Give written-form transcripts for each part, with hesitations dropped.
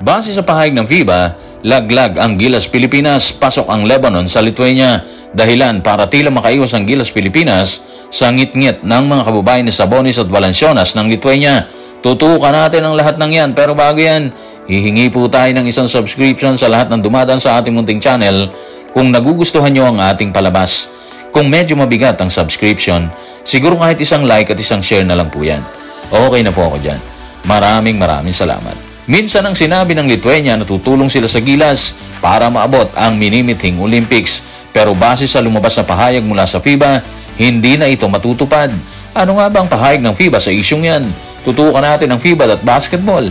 Base sa pahayag ng FIBA, laglag ang Gilas Pilipinas, pasok ang Lebanon sa Lithuania. Dahilan para tila makaiwas ang Gilas Pilipinas sa ngit-ngit ng mga kababayan ni Sabonis at Valanciunas ng Lithuania. Tutukan natin ang lahat ng yan, pero bago yan, hihingi po tayo ng isang subscription sa lahat ng dumadaan sa ating munting channel kung nagugustuhan nyo ang ating palabas. Kung medyo mabigat ang subscription, siguro kahit isang like at isang share na lang po yan. Okay na po ako dyan. Maraming salamat. Minsan ang sinabi ng Lithuania na tutulong sila sa Gilas para maabot ang minimithing Olympics. Pero base sa lumabas na pahayag mula sa FIBA, hindi na ito matutupad. Ano nga ba ang pahayag ng FIBA sa isyong yan? Tutukan natin ang FIBA at basketball.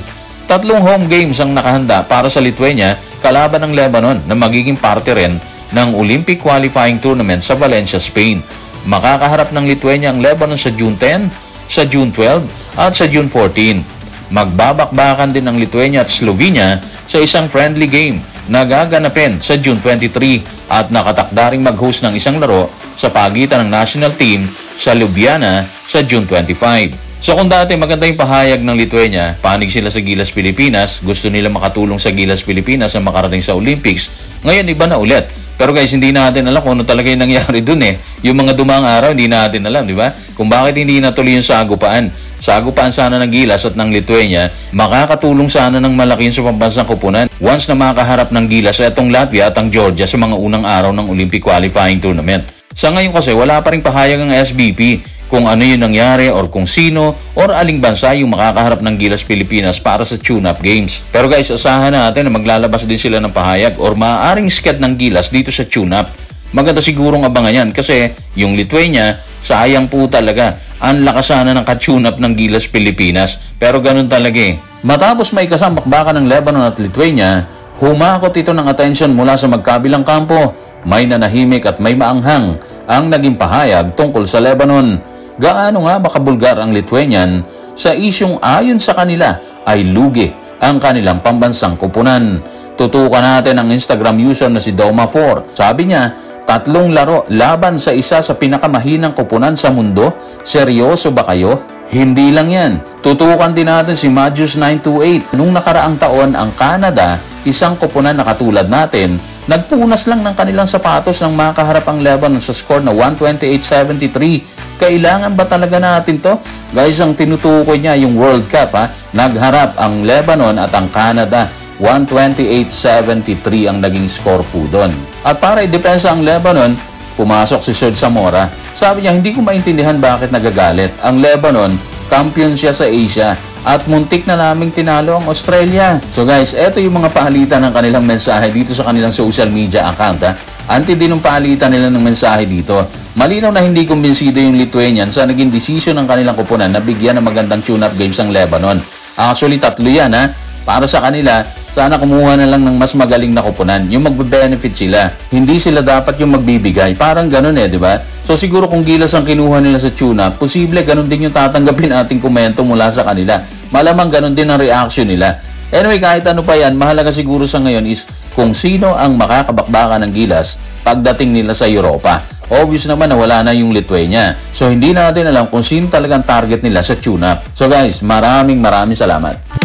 3 home games ang nakahanda para sa Lithuania kalaban ng Lebanon na magiging parte rin ng Olympic Qualifying Tournament sa Valencia, Spain. Makakaharap ng Lithuania ang Lebanon sa June 10, sa June 12 at sa June 14. Magbabakbakan din ang Lithuania at Slovenia sa isang friendly game na gaganapin sa June 23 at nakatakda ring mag-host ng isang laro sa pagitan ng national team sa Ljubljana sa June 25. So kung dati maganda yung pahayag ng Lithuania, panig sila sa Gilas Pilipinas, gusto nila makatulong sa Gilas Pilipinas na makarating sa Olympics, ngayon iba na ulit. Pero guys, hindi natin alam kung ano talaga yung nangyari dun eh. Yung mga dumang araw, hindi natin alam, di ba? Kung bakit hindi natuloy yung sagupaan. Sagupaan sana ng Gilas at ng Lithuania, makakatulong sana ng malaking sa pambansang kupunan once na makaharap ng Gilas at itong Latvia at ang Georgia sa mga unang araw ng Olympic Qualifying Tournament. Sa ngayon kasi, wala pa rin pahayag ng SBP kung ano yung nangyari or kung sino or aling bansa yung makakaharap ng Gilas Pilipinas para sa tune-up games. Pero guys, asahan natin na maglalabas din sila ng pahayag or maaaring sket ng Gilas dito sa tune-up. Maganda sigurong abangan yan kasi yung Lithuania, sayang po talaga. Ang lakas sana ng ka-tune-up ng Gilas Pilipinas. Pero ganun talaga eh. Matapos may kasambakbakan ng Lebanon at Lithuania, humakot ito ng atensyon mula sa magkabilang kampo. May nanahimik at may maanghang ang naging pahayag tungkol sa Lebanon. Gaano nga makabulgar ang Lithuanian sa isyong ayon sa kanila ay lugi ang kanilang pambansang kupunan. Tutukan natin ang Instagram user na si Doma4. Sabi niya, 3 laro laban sa isa sa pinakamahinang kupunan sa mundo? Seryoso ba kayo? Hindi lang yan. Tutukan din natin si Majus928. Nung nakaraang taon, ang Canada, isang kupunan na katulad natin, nagpunas lang ng kanilang sapatos nang makaharap ang Lebanon sa score na 128-73. Kailangan ba talaga natin to? Guys, ang tinutukoy niya yung World Cup ha. Nagharap ang Lebanon at ang Canada. 128-73 ang naging score po doon. At para i-depensa ang Lebanon, pumasok si Serge Zamora. Sabi niya, hindi ko maintindihan bakit nagagalit. Ang Lebanon, champion siya sa Asia at muntik na naming tinalo ang Australia. So guys, eto yung mga pahalitan ng kanilang mensahe dito sa kanilang social media account ha. Anti din yung pahalitan nila ng mensahe dito. Malinaw na hindi kumbinsido yung Lithuanian sa naging desisyon ng kanilang kupunan na bigyan ng magandang tune-up games ang Lebanon. Actually, 3 yan ha. Para sa kanila, sana kumuha na lang ng mas magaling na kupunan. Yung magbe-benefit sila. Hindi sila dapat yung magbibigay. Parang ganun eh, di ba? So siguro kung Gilas ang kinuha nila sa tune-up, posible ganun din yung tatanggapin ating komento mula sa kanila. Malamang ganun din ang reaction nila. Anyway, kahit ano pa yan, mahalaga siguro sa ngayon is kung sino ang makakabakbakan ng Gilas pagdating nila sa Europa. Obvious naman na wala na yung Lithuania. So hindi natin alam kung sino talagang target nila sa tune-up. So guys, maraming salamat.